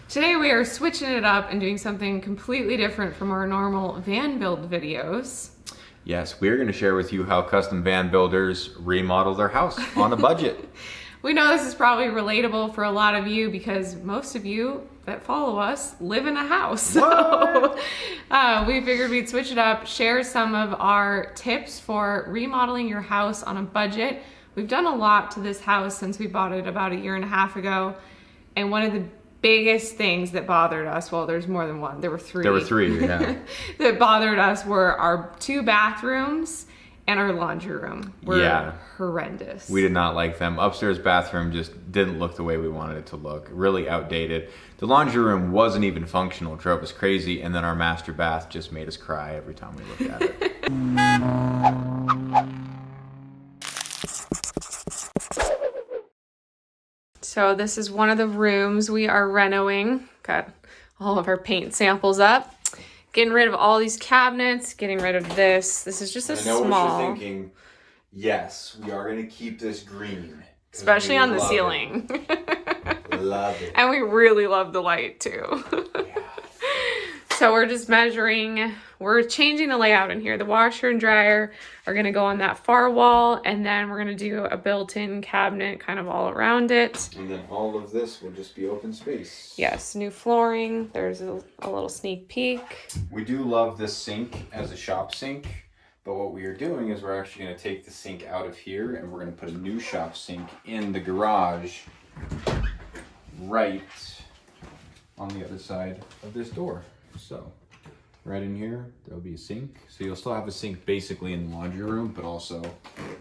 Today we are switching it up and doing something completely different from our normal van build videos. Yes, we're going to share with you how custom van builders remodel their house on a budget. We know this is probably relatable for a lot of you because most of you that follow us live in a house. So we figured we'd switch it up, share some of our tips for remodeling your house on a budget. We've done a lot to this house since we bought it about 1.5 years ago. And one of the biggest things that bothered us, well, there's more than one, there were three. There were three, yeah. That bothered us were our 2 bathrooms and our laundry room were horrendous. We did not like them. Upstairs bathroom just didn't look the way we wanted it to look. Really outdated. The laundry room wasn't even functional. It drove us crazy. And then our master bath just made us cry every time we looked at it. So this is one of the rooms we are renovating. Got all of our paint samples up. Getting rid of all these cabinets, getting rid of this. This is just a small. I know what you're thinking. Yes, we are going to keep this green. Especially on the ceiling. Love it. And we really love the light too. Yeah. So we're just measuring, we're changing the layout in here. The washer and dryer are gonna go on that far wall, and then we're gonna do a built-in cabinet kind of all around it. And then all of this will just be open space. Yes, new flooring. There's a little sneak peek. We do love this sink as a shop sink, but what we are doing is we're actually gonna take the sink out of here and we're gonna put a new shop sink in the garage right on the other side of this door. So right in here, there'll be a sink. So you'll still have a sink basically in the laundry room, but also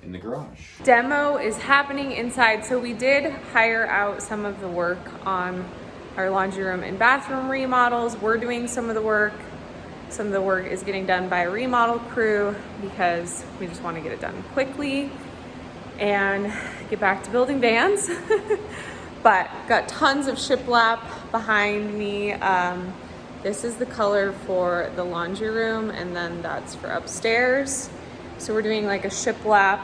in the garage. Demo is happening inside. So we did hire out some of the work on our laundry room and bathroom remodels. We're doing some of the work. Some of the work is getting done by a remodel crew because we just want to get it done quickly and get back to building vans. But got tons of shiplap behind me. This is the color for the laundry room, and then that's for upstairs. So we're doing like a shiplap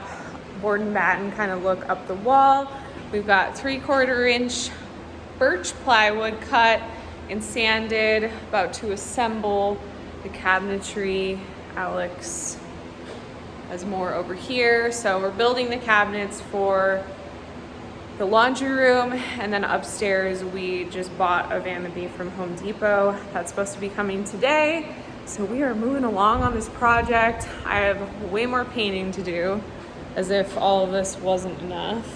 board and batten kind of look up the wall. We've got 3/4 inch birch plywood cut and sanded, about to assemble the cabinetry. Alex has more over here. So we're building the cabinets for the laundry room, and then upstairs we just bought a vanity from Home Depot that's supposed to be coming today. So we are moving along on this project. I have way more painting to do, as if all of this wasn't enough.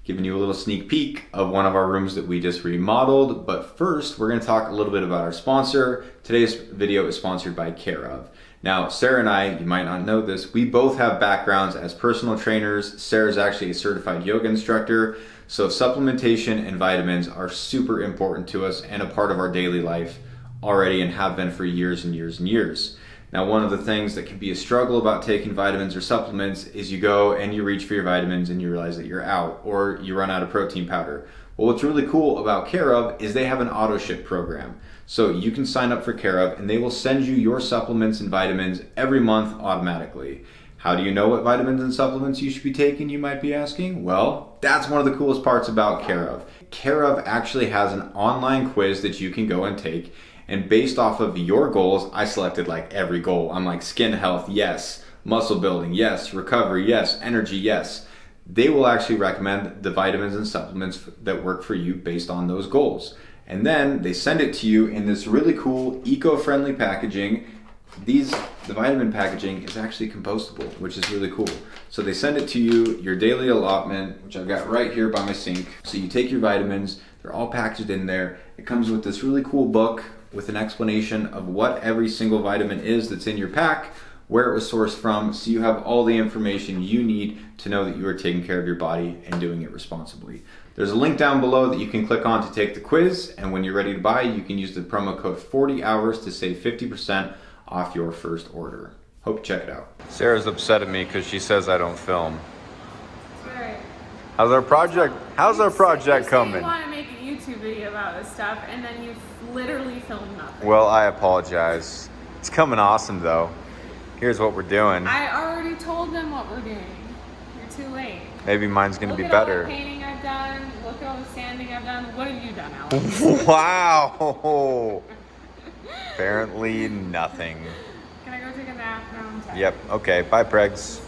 Giving you a little sneak peek of one of our rooms that we just remodeled, but first we're going to talk a little bit about our sponsor. Today's video is sponsored by Care of. Now, Sarah and I, you might not know this, we both have backgrounds as personal trainers. Sarah's actually a certified yoga instructor, so supplementation and vitamins are super important to us and a part of our daily life already, and have been for years and years and years. Now, one of the things that can be a struggle about taking vitamins or supplements is you go and you reach for your vitamins and you realize that you're out, or you run out of protein powder. Well, what's really cool about Care of is they have an auto ship program. So you can sign up for Care of and they will send you your supplements and vitamins every month automatically. How do you know what vitamins and supplements you should be taking, you might be asking? Well, that's one of the coolest parts about Care of. Care of actually has an online quiz that you can go and take. And based off of your goals, I selected like every goal. I'm like skin health, yes. Muscle building, yes. Recovery, yes. Energy, yes. They will actually recommend the vitamins and supplements that work for you based on those goals. And then they send it to you in this really cool eco-friendly packaging. The vitamin packaging is actually compostable, which is really cool. So they send it to you, your daily allotment, which I've got right here by my sink. So you take your vitamins, they're all packaged in there. It comes with this really cool book with an explanation of what every single vitamin is that's in your pack, where it was sourced from, so you have all the information you need to know that you are taking care of your body and doing it responsibly. There's a link down below that you can click on to take the quiz, and when you're ready to buy, you can use the promo code 40hours to save 50% off your first order. Hope you check it out. Sarah's upset at me because she says I don't film. Right. How's our project coming? You want to make a YouTube video about this stuff, and then you literally filmed nothing. Well, I apologize. It's coming awesome though. Here's what we're doing. I already told them what we're doing. You're too late. Maybe mine's gonna be Look at all better. the painting I've I've done. Look at all the sanding I've done. What have you done, Alex? Wow. Apparently nothing. Can I go take a nap now? I'm tired. Yep. Okay. Bye, Pregs.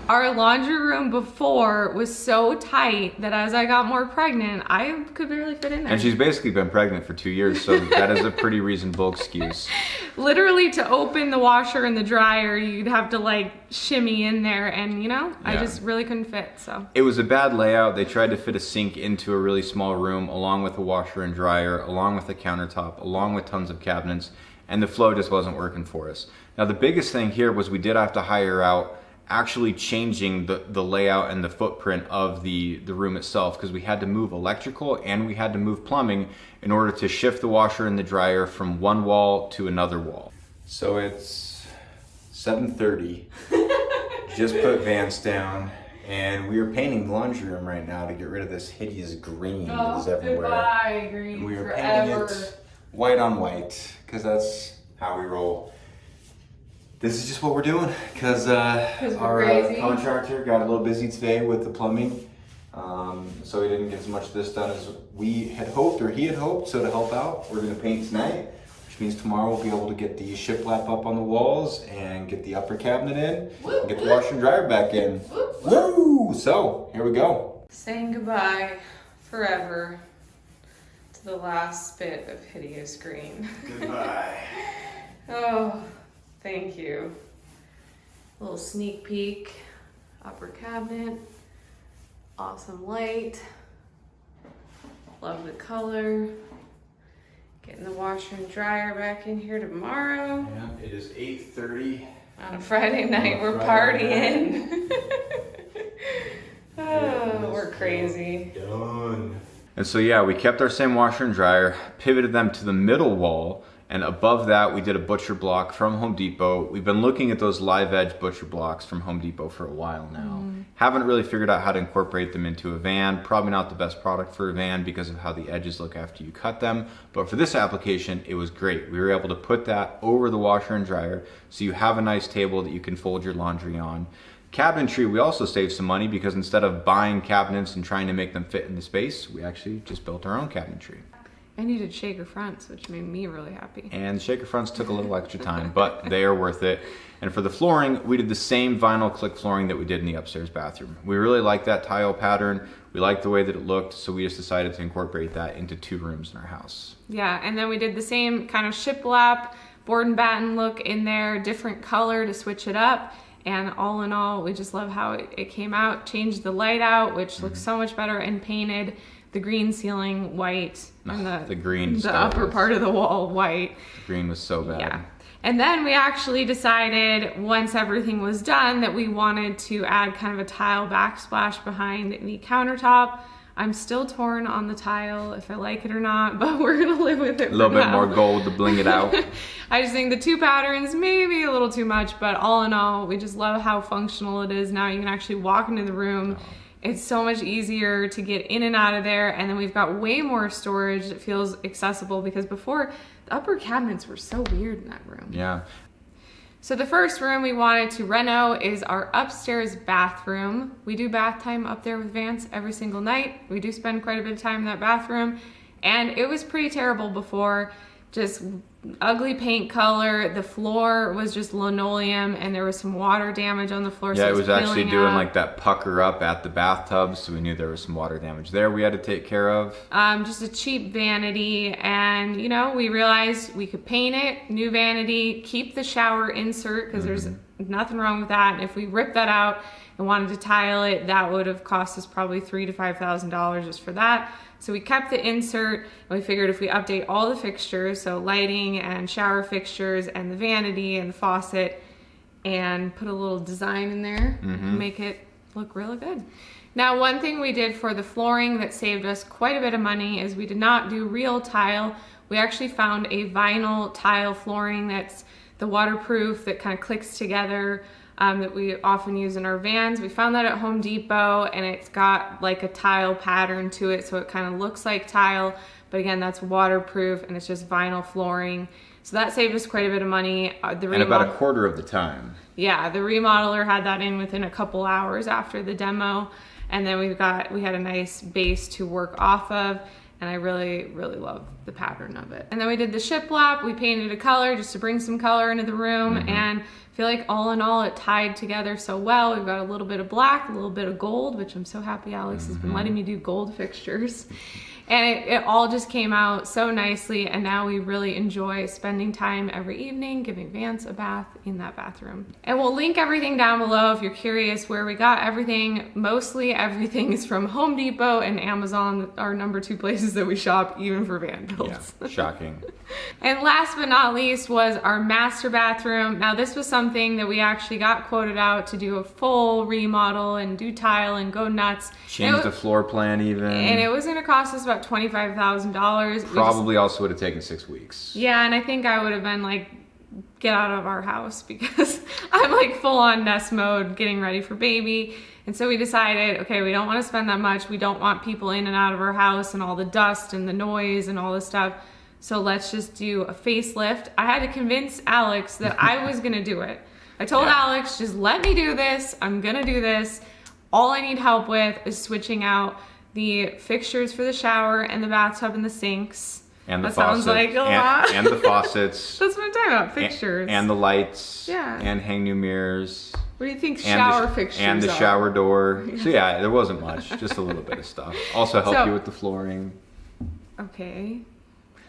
Our laundry room before was so tight that as I got more pregnant, I could barely fit in there. And she's basically been pregnant for 2 years, so that is a pretty reasonable excuse. Literally, to open the washer and the dryer, you'd have to like shimmy in there, and you know, I just really couldn't fit. So it was a bad layout. They tried to fit a sink into a really small room, along with a washer and dryer, along with a countertop, along with tons of cabinets, and the flow just wasn't working for us. Now, the biggest thing here was we did have to hire out actually changing the layout and the footprint of the room itself, because we had to move electrical and we had to move plumbing in order to shift the washer and the dryer from one wall to another wall. So it's 7:30. Just put Vance down, and we are painting the laundry room right now to get rid of this hideous green that is everywhere. Goodbye, green. And we are forever. painting it white on white, because that's how we roll. This is just what we're doing, because our contractor got a little busy today with the plumbing, so he didn't get as much of this done as we had hoped, or he had hoped. So to help out, we're going to paint tonight, which means tomorrow we'll be able to get the shiplap up on the walls and get the upper cabinet in, and get the washer and dryer back in. Woo! So here we go. Saying goodbye forever to the last bit of hideous green. Goodbye. Oh. Thank you. A little sneak peek. Upper cabinet. Awesome light. Love the color. Getting the washer and dryer back in here tomorrow. Yeah, it is 8:30. On a Friday night, we're partying. Oh, we're crazy. Done. And so yeah, we kept our same washer and dryer, pivoted them to the middle wall, and above that we did a butcher block from Home Depot. We've been looking at those live edge butcher blocks from Home Depot for a while now. Haven't really figured out how to incorporate them into a van. Probably not the best product for a van because of how the edges look after you cut them. But for this application, it was great. We were able to put that over the washer and dryer, so you have a nice table that you can fold your laundry on. Cabinetry, we also saved some money because instead of buying cabinets and trying to make them fit in the space, we actually just built our own cabinetry. And you did shaker fronts, which made me really happy. And shaker fronts took a little extra time, but they are worth it. And for the flooring, we did the same vinyl click flooring that we did in the upstairs bathroom. We really liked that tile pattern. We liked the way that it looked, so we just decided to incorporate that into 2 rooms in our house. Yeah, and then we did the same kind of shiplap, board and batten look in there, different color to switch it up. And all in all, we just love how it came out. Changed the light out, which looks so much better, and painted the green ceiling white and the upper part of the wall white. The green was so bad. Yeah. And then we actually decided, once everything was done, that we wanted to add kind of a tile backsplash behind the countertop. I'm still torn on the tile, if I like it or not, but we're gonna live with it. A little bit more gold to bling it out. I just think the 2 patterns maybe a little too much, but all in all, we just love how functional it is now. You can actually walk into the room. It's so much easier to get in and out of there, and then we've got way more storage that feels accessible, because before, the upper cabinets were so weird in that room. Yeah. So the first room we wanted to reno is our upstairs bathroom. We do bath time up there with Vance every single night. We do spend quite a bit of time in that bathroom, and it was pretty terrible before. Just ugly paint color. The floor was just linoleum, and there was some water damage on the floor. Yeah, so it was actually doing like that pucker up at the bathtub, so we knew there was some water damage there we had to take care of. Just a cheap vanity, and you know, we realized we could paint it, new vanity, keep the shower insert, because there's nothing wrong with that. And if we ripped that out and wanted to tile it, that would have cost us probably $3,000 to $5,000 just for that. So we kept the insert, and we figured if we update all the fixtures, so lighting and shower fixtures and the vanity and the faucet, and put a little design in there, make it look really good. Now, one thing we did for the flooring that saved us quite a bit of money is we did not do real tile. We actually found a vinyl tile flooring that's the waterproof, that kind of clicks together, that we often use in our vans. We found that at Home Depot, and it's got like a tile pattern to it, so it kind of looks like tile, but again, that's waterproof, and it's just vinyl flooring. So that saved us quite a bit of money. And about a quarter of the time. Yeah, the remodeler had that in within a couple hours after the demo, And then we had a nice base to work off of, and I really, really love the pattern of it. And then we did the shiplap. We painted a color just to bring some color into the room, and I feel like all in all, it tied together so well. We've got a little bit of black, a little bit of gold, which I'm so happy Alex has been letting me do gold fixtures. And it all just came out so nicely, and now we really enjoy spending time every evening giving Vance a bath in that bathroom. And we'll link everything down below if you're curious where we got everything. Mostly everything is from Home Depot and Amazon, our #2 places that we shop, even for van builds. Yeah, shocking. And last but not least was our master bathroom. Now this was something that we actually got quoted out to do a full remodel and do tile and go nuts. Change the floor plan even. And it was gonna cost us about $25,000. Probably also would have taken 6 weeks. Yeah, and I think I would have been like, get out of our house, because I'm like full on nest mode, getting ready for baby. And so we decided, okay, we don't wanna spend that much. We don't want people in and out of our house and all the dust and the noise and all this stuff. So let's just do a facelift. I had to convince Alex that I was gonna do it. I told Alex, just let me do this. I'm gonna do this. All I need help with is switching out the fixtures for the shower and the bathtub and the sinks. And the that faucets. Sounds like a lot. And the faucets. That's what I'm talking about, fixtures. And the lights. Yeah. And hang new mirrors. What do you think shower fixtures And the are? shower door. So yeah, there wasn't much, just a little bit of stuff. Also help you with the flooring. Okay.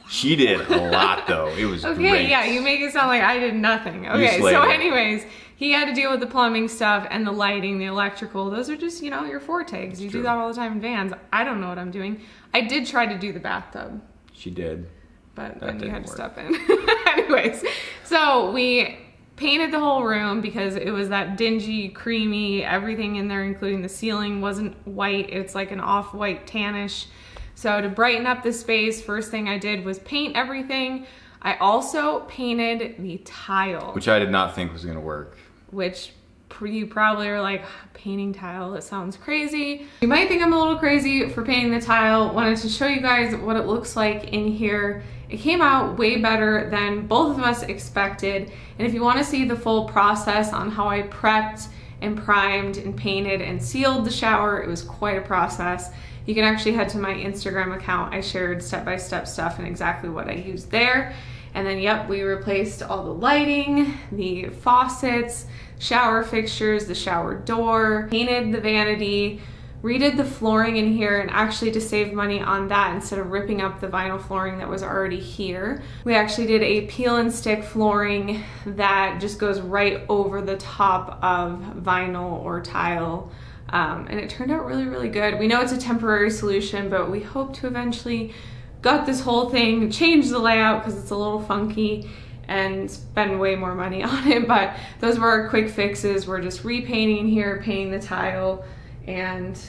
She did a lot though. It was great. Yeah, you make it sound like I did nothing. Okay, so anyways, he had to deal with the plumbing stuff and the lighting, the electrical. Those are just, you know, your forte, because you do that all the time in vans. I don't know what I'm doing. I did try to do the bathtub. She did. But then you had to step in. Anyways, so we painted the whole room because it was that dingy, creamy, everything in there, including the ceiling, wasn't white. It's like an off-white tannish. So to brighten up the space, first thing I did was paint everything. I also painted the tile. Which I did not think was gonna work. Which you probably are like, painting tile, that sounds crazy. You might think I'm a little crazy for painting the tile. Wanted to show you guys what it looks like in here. It came out way better than both of us expected. And if you wanna see the full process on how I prepped and primed and painted and sealed the shower, it was quite a process. You can actually head to my Instagram account. I shared step-by-step stuff and exactly what I used there. And then, yep, we replaced all the lighting, the faucets, shower fixtures, the shower door, painted the vanity, redid the flooring in here, and actually to save money on that, instead of ripping up the vinyl flooring that was already here, we actually did a peel and stick flooring that just goes right over the top of vinyl or tile. And it turned out really, really good. We know it's a temporary solution, but we hope to eventually gut this whole thing, change the layout because it's a little funky, and spend way more money on it. But those were our quick fixes. We're just repainting here, painting the tile, and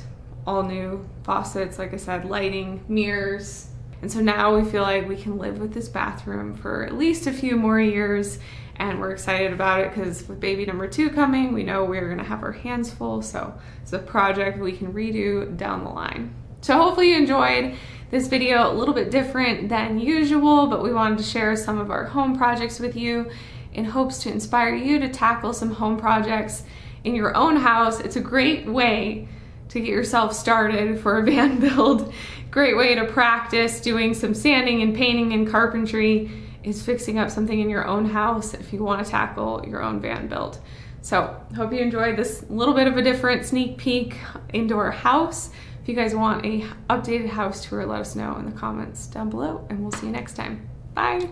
all new faucets, like I said, lighting, mirrors. And so now we feel like we can live with this bathroom for at least a few more years. And we're excited about it because with baby #2 coming, we know we're gonna have our hands full. So it's a project we can redo down the line. So hopefully you enjoyed this video, a little bit different than usual, but we wanted to share some of our home projects with you in hopes to inspire you to tackle some home projects in your own house. It's a great way to get yourself started for a van build. Great way to practice doing some sanding and painting and carpentry is fixing up something in your own house if you want to tackle your own van build. So hope you enjoyed this little bit of a different sneak peek into our house. If you guys want a updated house tour, let us know in the comments down below, and we'll see you next time. Bye.